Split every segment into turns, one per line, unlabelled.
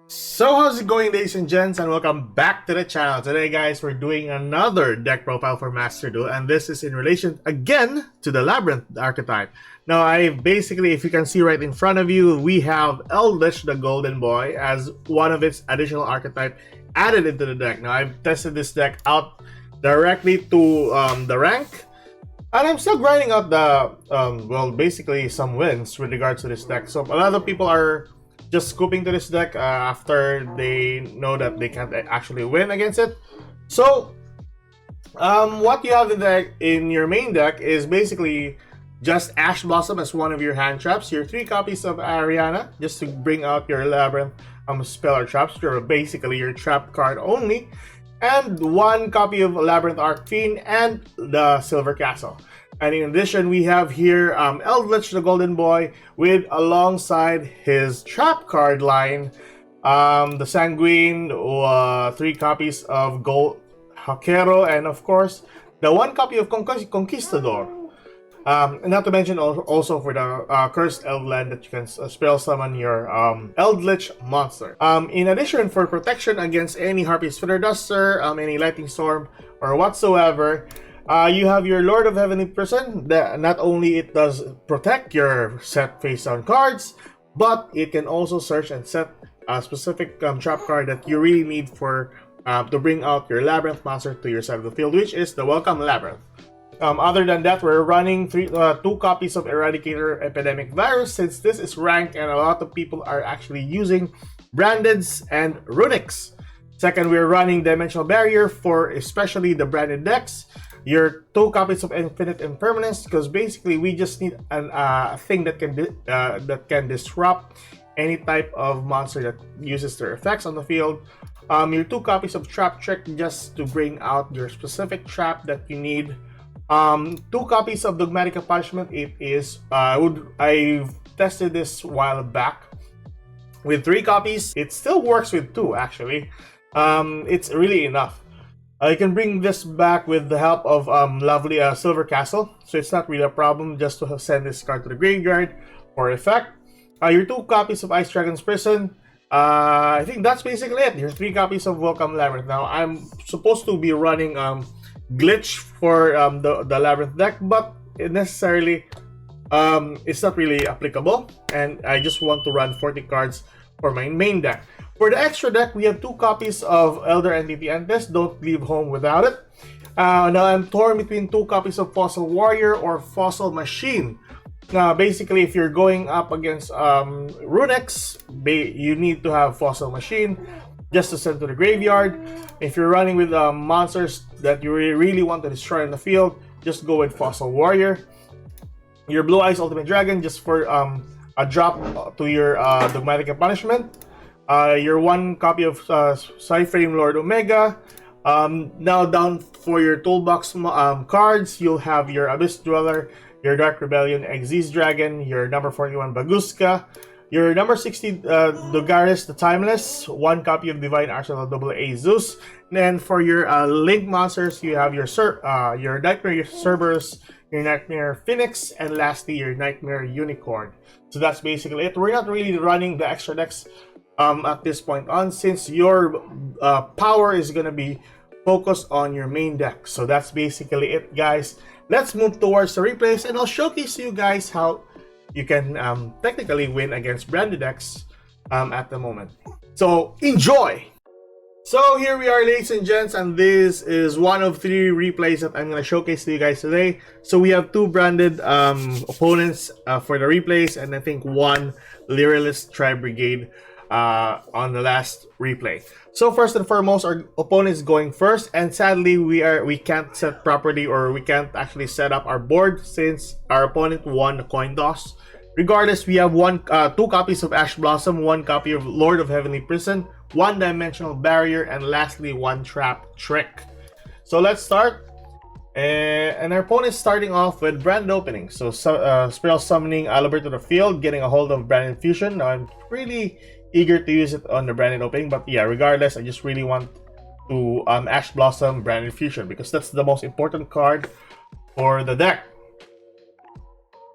So how's it going, ladies and gents, and welcome back to the channel. Today guys, we're doing another deck profile for Master Duel, and this is in relation again to the Labrynth archetype. Now I basically, if you can see right in front of you, we have Eldlich the Golden Boy as one of its additional archetype added into the deck. Now I've tested this deck out directly to the rank, and I'm still grinding out the well, basically some wins with regards to this deck. So a lot of people are just scooping to this deck after they know that they can't actually win against it. So what you have in your main deck is basically just Ash Blossom as one of your hand traps, your 3 copies of Ariana just to bring out your Labrynth spell or traps, you're basically your trap card only, and 1 copy of Labrynth Arcfiend and the Silver Castle. And in addition, we have here Eldlich the Golden Boy with alongside his trap card line, the Sanguine, 3 copies of Gold Hakero, and of course the 1 copy of Conquistador. And not to mention also for the Cursed Eldland that you can spell summon your Eldlich monster. In addition, for protection against any Harpy's Feather Duster, any Lightning Storm, or whatsoever, you have your Lord of Heavenly Prison. That not only it does protect your set face down cards, but it can also search and set a specific trap card that you really need for to bring out your Labrynth monster to your side of the field, which is the Welcome Labrynth. Other than that, we're running 2 copies of Eradicator Epidemic Virus, since this is ranked and a lot of people are actually using Brandeds and Runics. Second, we're running Dimensional Barrier for especially the branded decks. Your 2 copies of Infinite Impermanence, because basically we just need a thing that can disrupt any type of monster that uses their effects on the field. Your 2 copies of Trap Trick just to bring out your specific trap that you need. 2 copies of Dogmatic Punishment. It is I've tested this a while back with 3 copies. It still works with 2 actually. It's really enough. You can bring this back with the help of lovely Silver Castle, so it's not really a problem just to send this card to the graveyard for effect. Your 2 copies of Ice Dragon's Prison. I think that's basically it. Your 3 copies of Welcome Labrynth. Now I'm supposed to be running Glitch for the Labrynth deck, but it necessarily it's not really applicable, and I just want to run 40 cards for my main deck. For the extra deck, we have 2 copies of Elder Entity Entes. Don't leave home without it. Now I'm torn between 2 copies of Fossil Warrior or Fossil Machine. Now basically, if you're going up against Runics, you need to have Fossil Machine just to send to the graveyard. If you're running with monsters that you really want to destroy in the field, just go with Fossil Warrior. Your Blue Eyes Ultimate Dragon just for a drop to your Dogmatic Punishment. Your 1 copy of Cyframe Lord Omega. Now down for your toolbox cards, you'll have your Abyss Dweller, your Dark Rebellion Xyz Dragon, your number 41 Baguska, your number 60 Dogaris the Timeless, 1 copy of Divine Arsenal AA Zeus. Then for your Link monsters, you have your Nightmare Cerberus, your Nightmare Phoenix, and lastly your Nightmare Unicorn. So that's basically it. We're not really running the extra decks at this point on, since your power is gonna be focused on your main deck. So that's basically it, guys. Let's move towards the replays, and I'll showcase to you guys how you can technically win against branded decks at the moment. So enjoy! So here we are, ladies and gents, and this is one of 3 replays that I'm going to showcase to you guys today. So we have 2 branded opponents for the replays, and I think 1 Lyralist Tri-brigade on the last replay. So first and foremost, our opponent is going first, and sadly we can't set properly, or we can't actually set up our board since our opponent won the coin toss. Regardless, we have 2 copies of Ash Blossom, 1 copy of Lord of Heavenly Prison, 1 Dimensional Barrier, and lastly 1 Trap Trick. So let's start. And our opponent is starting off with Branded Opening. So Spell Summoning Labrynth to the field, getting a hold of Branded Fusion. Now I'm really eager to use it on the Branded Opening, but yeah, regardless, I just really want to Ash Blossom Branded Fusion because that's the most important card for the deck.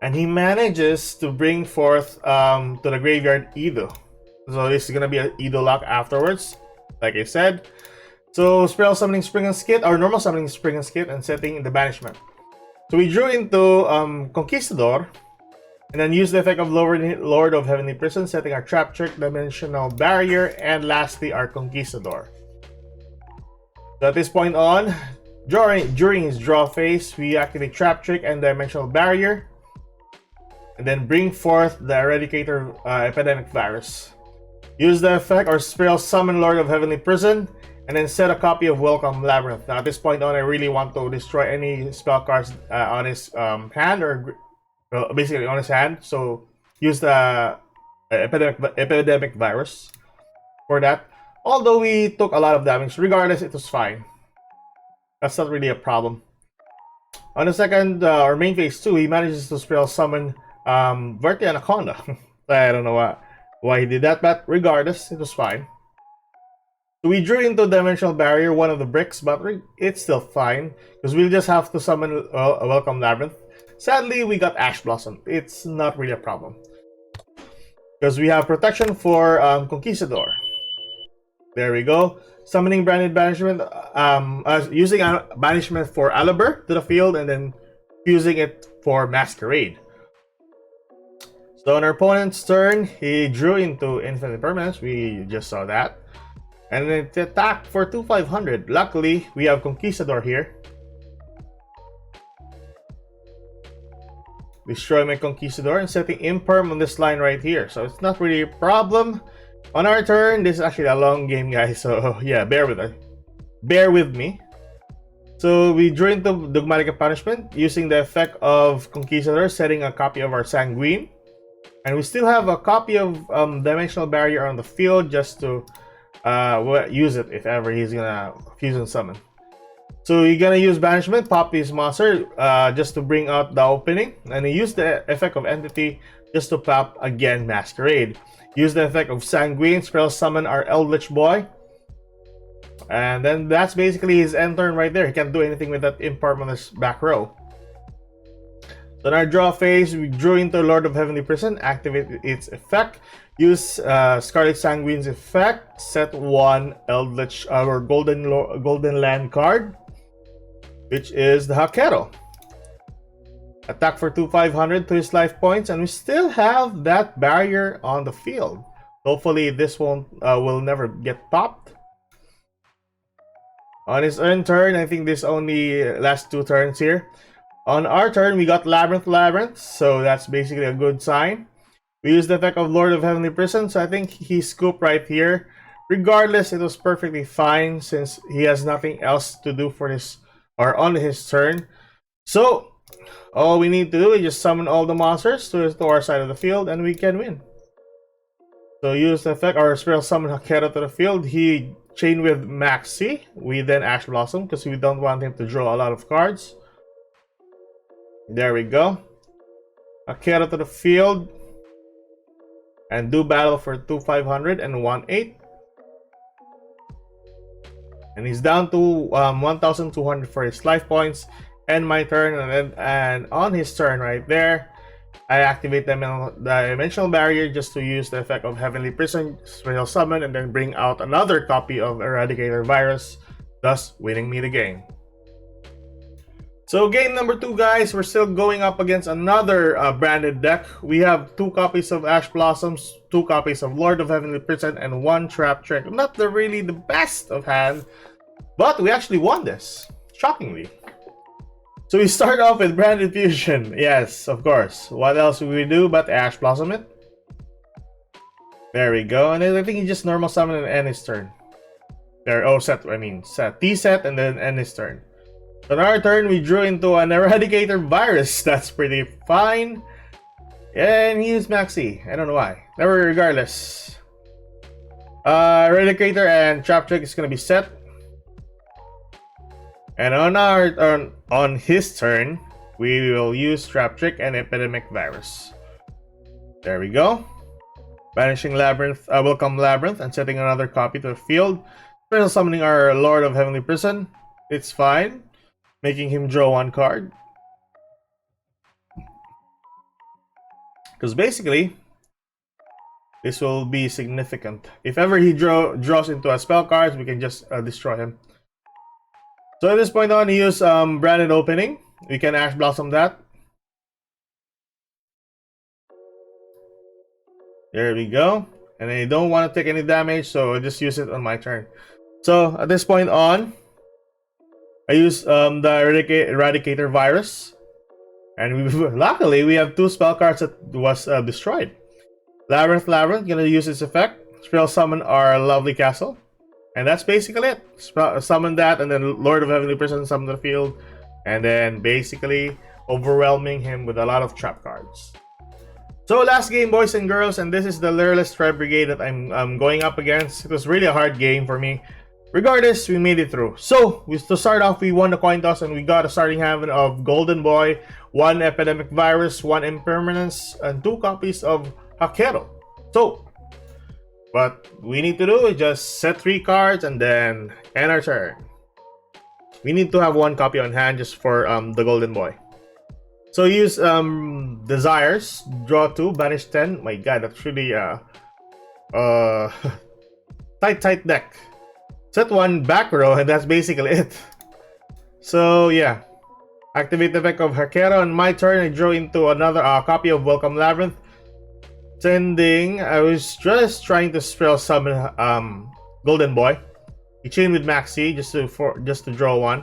And he manages to bring forth to the graveyard Edo. So this is gonna be an Edo lock afterwards, like I said. So spell summoning Spring and Skit, or normal summoning Spring and Skit, and setting the banishment. So we drew into Conquistador, and then use the effect of Lord of Heavenly Prison, setting our Trap Trick, Dimensional Barrier, and lastly our Conquistador. So at this point on, during his draw phase, we activate Trap Trick and Dimensional Barrier, and then bring forth the Eradicator Epidemic Virus. Use the effect or spell summon Lord of Heavenly Prison, and then set a copy of Welcome Labrynth. Now at this point on, I really want to destroy any spell cards on his hand, or basically on his hand. So use the Epidemic Virus for that. Although we took a lot of damage, regardless, it was fine. That's not really a problem. On the second, or main phase 2, he manages to spell summon Verti Anaconda. I don't know why he did that, but regardless, it was fine. So we drew into Dimensional Barrier, one of the bricks, but it's still fine, because we'll just have to summon a Welcome Labrynth. Sadly, we got Ash Blossom. It's not really a problem, because we have protection for Conquistador. There we go. Summoning Branded Banishment, using a Banishment for Alibur to the field, and then using it for Masquerade. So on our opponent's turn, he drew into Infinite Permanence. We just saw that. And then it attacked for 2,500. Luckily, we have Conquistador here. Destroy my Conquistador and setting Imperm on this line right here. So it's not really a problem. On our turn, this is actually a long game, guys. So yeah, bear with me. So we drew into Dogmatic Punishment using the effect of Conquistador, setting a copy of our Sanguine. And we still have a copy of Dimensional Barrier on the field just to use it if ever he's gonna fusion summon. So you're gonna use Banishment, pop his monster just to bring out the opening, and you use the effect of Entity just to pop again Masquerade. Use the effect of Sanguine, spell summon our Eldlich boy, and then that's basically his end turn right there. He can't do anything with that Imperm on his back row. So in our draw phase, we drew into Lord of Heavenly Prison, activate its effect, use Scarlet Sanguine's effect, set one Eldlich, our Golden Land card, which is the Hakero. Attack for 2,500 to his life points, and we still have that barrier on the field. Hopefully this will never get popped. On his own turn, I think this only lasts 2 turns here. On our turn, we got Labrynth, so that's basically a good sign. We used the effect of Lord of Heavenly Prison, so I think he scooped right here. Regardless, it was perfectly fine since he has nothing else to do for this or on his turn. So all we need to do is just summon all the monsters to our side of the field, and we can win. So use the effect or spell summon Hakero to the field. He chained with Maxi. We then Ash Blossom because we don't want him to draw a lot of cards. There we go. Hakero to the field. And do battle for 2,500 and 1,800. And he's down to 1,200 for his life points. And my turn. And on his turn right there, I activate the Dimensional Barrier just to use the effect of Heavenly Prison, Spell Summon, and then bring out another copy of Eradicator Virus, thus winning me the game. So game number 2, guys, we're still going up against another branded deck. We have 2 copies of Ash Blossoms, 2 copies of Lord of Heavenly Prison, and 1 Trap Trick. Not really the best of hand, but we actually won this, shockingly. So we start off with Branded Fusion. Yes, of course. What else would we do but Ash Blossom it? There we go. And then I think he just normal summon and end his turn. There, set T-set and then end his turn. So on our turn, we drew into an Eradicator Virus. That's pretty fine. And he used Maxi. I don't know why. Never, regardless. Eradicator and Trap Trick is gonna be set. And on his turn, we will use Trap Trick and Epidemic Virus. There we go. Banishing Labrynth, Welcome Labrynth, and setting another copy to the field. Special summoning our Lord of Heavenly Prison. It's fine. Making him draw 1 card. Because basically, This will be significant. If ever he draws into a spell cards, we can just destroy him. So at this point on, he use Branded Opening. We can Ash Blossom that. There we go. And I don't want to take any damage, so I'll just use it on my turn. So at this point on, I use the Eradicator Virus. And luckily, we have 2 spell cards that was destroyed. Labrynth, gonna use its effect. Spell summon our lovely castle. And that's basically it. Summon that, and then Lord of Heavenly Prison summon the field. And then basically overwhelming him with a lot of trap cards. So last game, boys and girls, and this is the Lureless Tri-brigade that I'm going up against. It was really a hard game for me. Regardless, we made it through. So, to start off, we won the coin toss and we got a starting hand of Golden Boy, 1 Epidemic Virus, 1 Impermanence, and 2 copies of Hakero. So, what we need to do is just set 3 cards and then end our turn. We need to have 1 copy on hand just for the Golden Boy. So use Desires, draw 2, banish 10. My god, that's really tight deck. Set 1 back row, and that's basically it. So yeah, activate the effect of Hakero. On my turn, I draw into another copy of Welcome Labrynth. Sending, I was just trying to spell summon Golden Boy. He chained with Maxi just to draw 1.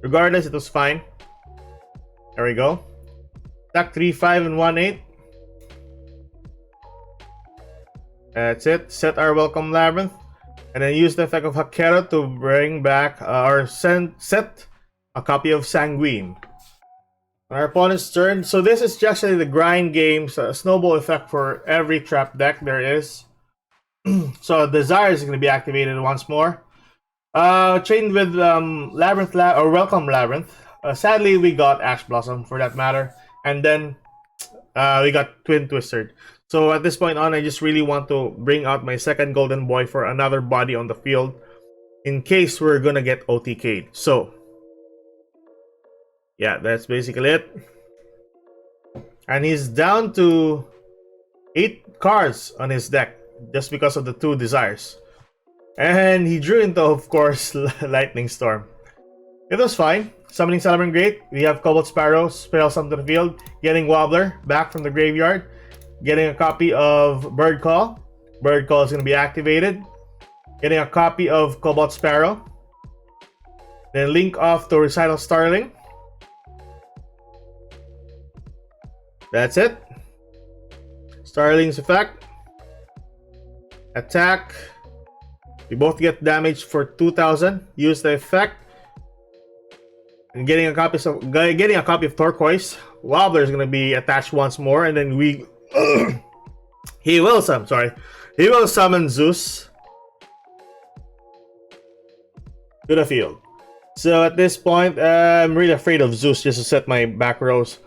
Regardless, it was fine. There we go. Attack 3/5 and 1/8. That's it. Set our Welcome Labrynth. And then use the effect of Hakero to bring back set a copy of Sanguine. On our opponent's turn. So this is actually the grind game's snowball effect for every trap deck there is. So Desire is going to be activated once more. Chained with Labrynth or Welcome Labrynth. Sadly, we got Ash Blossom for that matter. And then we got Twin Twisted. So at this point on, I just really want to bring out my second Golden Boy for another body on the field in case we're gonna get OTK'd. So yeah, that's basically it. And he's down to 8 cards on his deck just because of the 2 Desires. And he drew into, of course, Lightning Storm. It was fine. Summoning Celebrant Great. We have Cobalt Sparrow, spell summon to the field. Getting Wobbler back from the graveyard. Getting a copy of Bird Call. Bird Call is going to be activated. Getting a copy of Cobalt Sparrow. Then link off to Recital Starling. That's it. Starling's effect. Attack. We both get damage for 2,000. Use the effect. And getting a copy of Turquoise. Wobbler is going to be attached once more, and then we he will summon Zeus to the field. So at this point, I'm really afraid of Zeus just to set my back rows.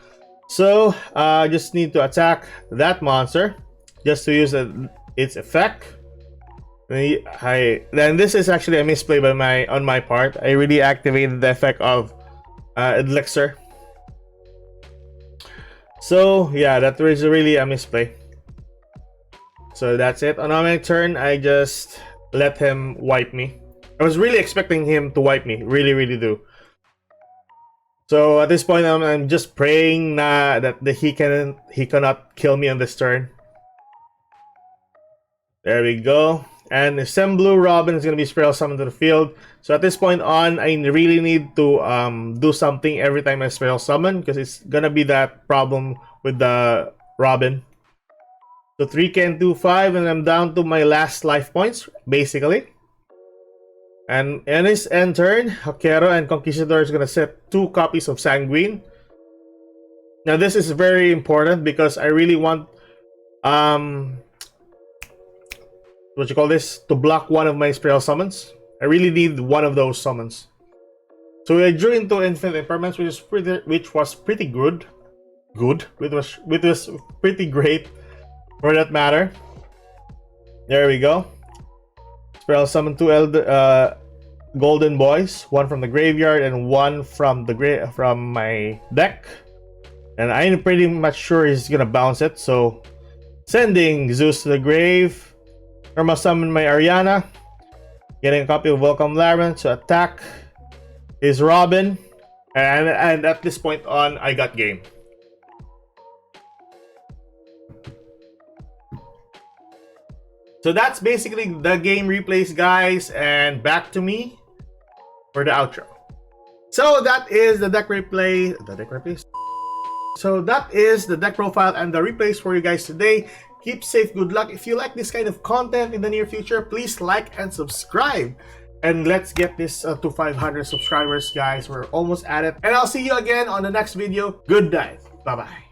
So I just need to attack that monster just to use its effect. Then this is actually a misplay on my part. I really activated the effect of Elixir. So yeah, that was really a misplay. So that's it. On my turn, I just let him wipe me. I was really expecting him to wipe me. Really do. So at this point, I'm just praying that he cannot kill me on this turn. There we go. And the Blue Robin is going to be spell summoned to the field. So at this point on, I really need to do something every time I spell summon, because it's going to be that problem with the Robin. So 3 can do 5, and I'm down to my last life points, basically. And in his end turn, Hakero and Conquistador is going to set 2 copies of Sanguine. Now this is very important because I really want to block one of my spell summons. I really need one of those summons. So I drew into Infinite Impermanence, which was pretty good. It was pretty great for that matter. There we go. Spell summon 2 Golden Boys, 1 from the graveyard and 1 from my deck. And I'm pretty much sure he's gonna bounce it, so Sending Zeus to the grave. Irma summon my Ariana. Getting a copy of Welcome Labrynth to attack his Robin. And at this point on, I got game. So that's basically the game replays, guys. And back to me for the outro. So that is the deck replay. So that is the deck profile and the replays for you guys today. Keep safe, good luck. If you like this kind of content in the near future, please like and subscribe. And let's get this to 500 subscribers, guys. We're almost at it. And I'll see you again on the next video. Good night. Bye-bye.